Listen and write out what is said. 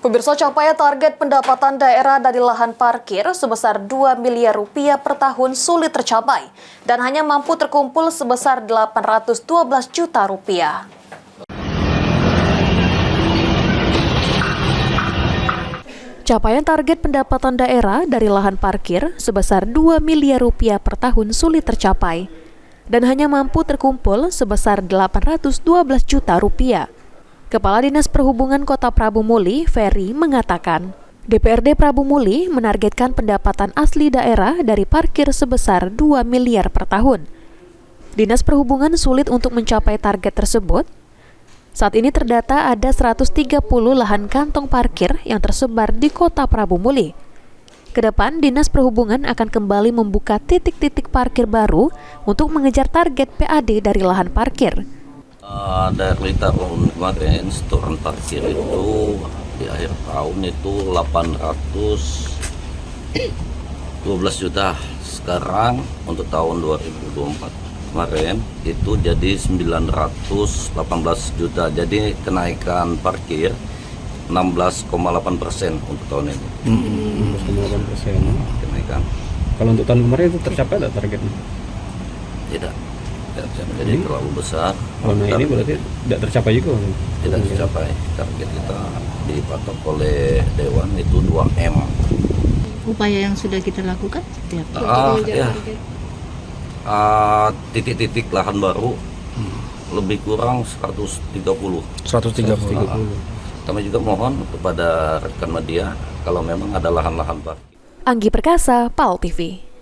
Pemirsa, capaian target pendapatan daerah dari lahan parkir sebesar 2 miliar rupiah per tahun sulit tercapai dan hanya mampu terkumpul sebesar 812 juta rupiah. Capaian target pendapatan daerah dari lahan parkir sebesar 2 miliar rupiah per tahun sulit tercapai dan hanya mampu terkumpul sebesar 812 juta rupiah. Kepala Dinas Perhubungan Kota Prabu Muli, Ferry, mengatakan, DPRD Prabu Muli menargetkan pendapatan asli daerah dari parkir sebesar 2 miliar per tahun. Dinas Perhubungan sulit untuk mencapai target tersebut. Saat ini terdata ada 130 lahan kantong parkir yang tersebar di Kota Prabu Muli. Kedepan, Dinas Perhubungan akan kembali membuka titik-titik parkir baru untuk mengejar target PAD dari lahan parkir. Dari tahun kemarin setoran parkir itu di akhir tahun itu 812 juta. Sekarang untuk tahun 2024 kemarin itu jadi 918 juta. Jadi kenaikan parkir 16,8% untuk tahun ini. 16,8% kenaikan. Kalau untuk tahun kemarin itu tercapai tak targetnya? Tidak. Jadi terlalu besar. Kalau ini berarti tidak tercapai juga? Tidak tercapai. Target kita dipatok oleh Dewan itu 2M. Upaya yang sudah kita lakukan seperti apa? Titik-titik lahan baru lebih kurang 130. Kami juga mohon kepada rekan media kalau memang ada lahan-lahan parkir. Anggi Perkasa, PAL TV.